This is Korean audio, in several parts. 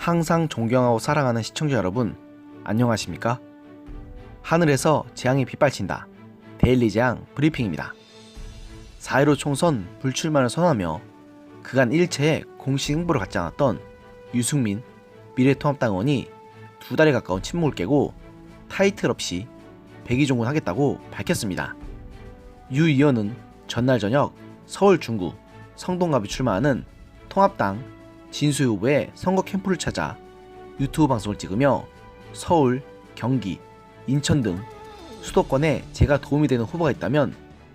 항상 존경하고 사랑하는 시청자 여러분, 안녕하십니까? 하늘에서 재앙이 빗발친다. 데일리 재앙 브리핑입니다. 4.15 총선 불출마를 선언하며 그간 일체의 공식 행보를 갖지 않았던 유승민 미래통합당 의원이 2달에 가까운 침묵을 깨고 타이틀 없이 백의종군 하겠다고 밝혔습니다. 유 의원은 전날 저녁 서울 중구 성동갑이 출마하는 통합당 진수희 후보의 선거 캠프를 찾아 유튜브 방송을 찍으며 서울, 경기, 인천 등 수도권에 제가 도움이 되는 후보가 있다면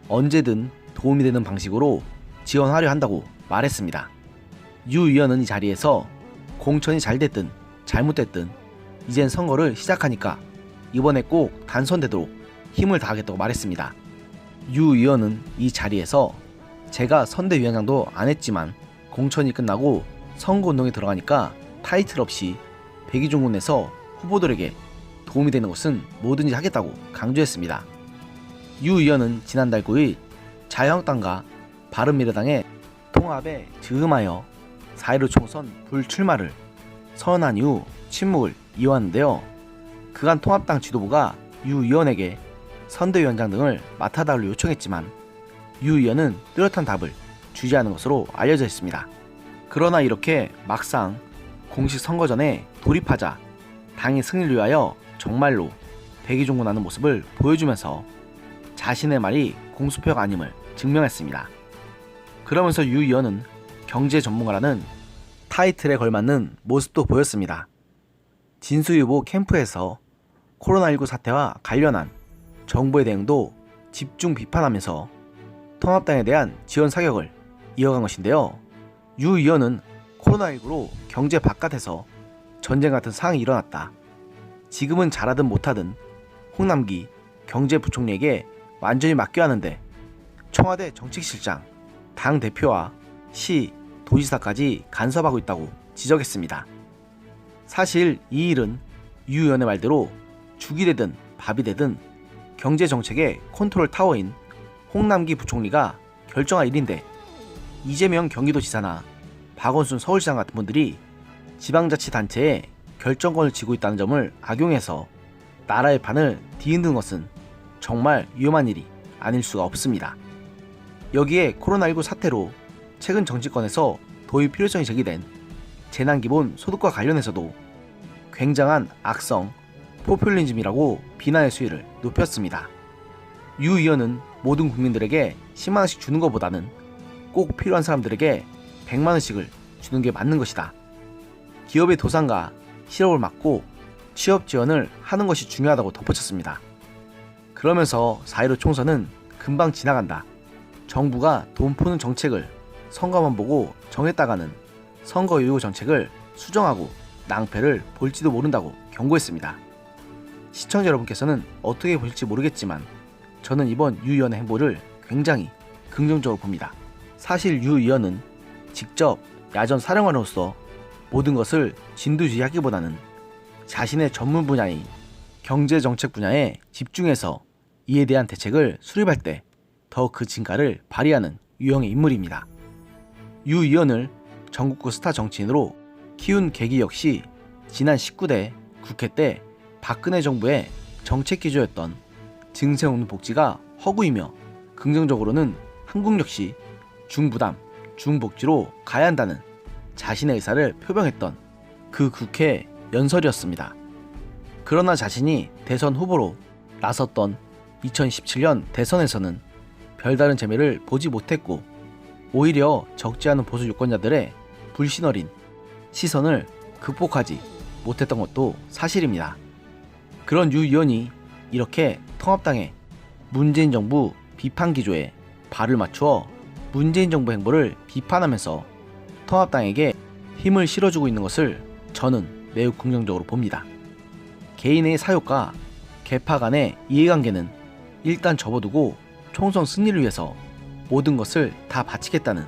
언제든 도움이 되는 방식으로 지원하려 한다고 말했습니다. 유 의원은 이 자리에서 공천이 잘 됐든 잘못됐든 이젠 선거를 시작하니까 이번에 꼭 당선되도록 힘을 다하겠다고 말했습니다. 유 의원은 이 자리에서 제가 선대위원장도 안 했지만 공천이 끝나고 선거운동에 들어가니까 타이틀 없이 백의종군에서 후보들에게 도움이 되는 것은 뭐든지 하겠다고 강조했습니다. 유 의원은 지난달 9일 자유한국당과 바른미래당의 통합에 즈음하여 4.15 총선 불출마를 선언한 이후 침묵을 이어왔는데요. 그간 통합당 지도부가 유 의원에게 선대위원장 등을 맡아달라고 요청했지만 유 의원은 뚜렷한 답을 주지 않은 것으로 알려져 있습니다. 그러나 이렇게 막상 공식 선거 전에 돌입하자 당의 승리를 위하여 정말로 백의종군하는 모습을 보여주면서 자신의 말이 공수표가 아님을 증명했습니다. 그러면서 유 의원은 경제 전문가라는 타이틀에 걸맞는 모습도 보였습니다. 진수희 후보 캠프에서 코로나19 사태와 관련한 정부의 대응도 집중 비판하면서 통합당에 대한 지원 사격을 이어간 것인데요. 유 의원은 코로나19로 경제 바깥에서 전쟁 같은 상황이 일어났다. 지금은 잘하든 못하든 홍남기 경제부총리에게 완전히 맡겨야 하는데 청와대 정책실장, 당대표와 시, 도지사까지 간섭하고 있다고 지적했습니다. 사실 이 일은 유 의원의 말대로 죽이 되든 밥이 되든 경제정책의 컨트롤 타워인 홍남기 부총리가 결정할 일인데 이재명 경기도지사나 박원순 서울시장 같은 분들이 지방자치단체에 결정권을 쥐고 있다는 점을 악용해서 나라의 판을 뒤흔드는 것은 정말 위험한 일이 아닐 수가 없습니다. 여기에 코로나19 사태로 최근 정치권에서 도입 필요성이 제기된 재난기본 소득과 관련해서도 굉장한 악성 포퓰리즘이라고 비난의 수위를 높였습니다. 유 의원은 모든 국민들에게 10만원씩 주는 것보다는 꼭 필요한 사람들에게 100만원씩을 주는 게 맞는 것이다. 기업의 도산과 실업을 막고 취업 지원을 하는 것이 중요하다고 덧붙였습니다. 그러면서 4.15 총선은 금방 지나간다. 정부가 돈 푸는 정책을 선거만 보고 정했다가는 선거 이후 정책을 수정하고 낭패를 볼지도 모른다고 경고했습니다. 시청자 여러분께서는 어떻게 보실지 모르겠지만 저는 이번 유 의원의 행보를 굉장히 긍정적으로 봅니다. 사실 유 의원은 직접 야전 사령관으로서 모든 것을 진두지휘하기보다는 자신의 전문 분야인 경제정책 분야에 집중해서 이에 대한 대책을 수립할 때 더 그 진가를 발휘하는 유형의 인물입니다. 유 의원을 전국구 스타 정치인으로 키운 계기 역시 지난 19대 국회 때 박근혜 정부의 정책 기조였던 증세없는 복지가 허구이며 긍정적으로는 한국 역시 중부담, 중복지로 가야 한다는 자신의 의사를 표명했던 그 국회 연설이었습니다. 그러나 자신이 대선 후보로 나섰던 2017년 대선에서는 별다른 재미를 보지 못했고 오히려 적지 않은 보수 유권자들의 불신 어린 시선을 극복하지 못했던 것도 사실입니다. 그런 유 의원이 이렇게 통합당의 문재인 정부 비판 기조에 발을 맞추어 문재인 정부 행보를 비판하면서 통합당에게 힘을 실어주고 있는 것을 저는 매우 긍정적으로 봅니다. 개인의 사욕과 계파 간의 이해관계는 일단 접어두고 총선 승리를 위해서 모든 것을 다 바치겠다는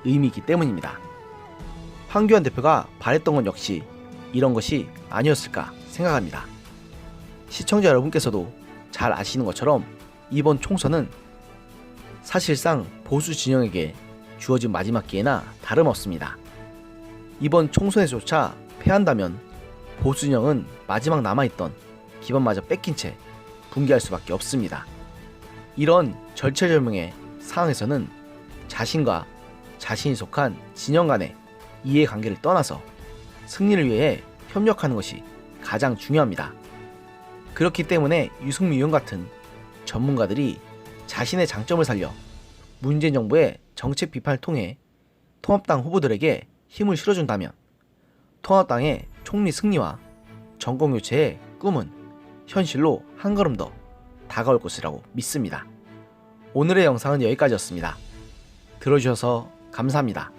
의미이기 때문입니다. 황교안 대표가 바랬던 건 역시 이런 것이 아니었을까 생각합니다. 시청자 여러분께서도 잘 아시는 것처럼 이번 총선은 사실상 보수 진영에게 주어진 마지막 기회나 다름없습니다. 이번 총선에조차 패한다면 보수 진영은 마지막 남아있던 기반마저 뺏긴 채 붕괴할 수밖에 없습니다. 이런 절체절명의 상황에서는 자신과 자신이 속한 진영 간의 이해관계를 떠나서 승리를 위해 협력하는 것이 가장 중요합니다. 그렇기 때문에 유승민 의원 같은 전문가들이 자신의 장점을 살려 문재인 정부의 정책 비판을 통해 통합당 후보들에게 힘을 실어준다면 통합당의 총리 승리와 정권 교체의 꿈은 현실로 한 걸음 더 다가올 것이라고 믿습니다. 오늘의 영상은 여기까지였습니다. 들어주셔서 감사합니다.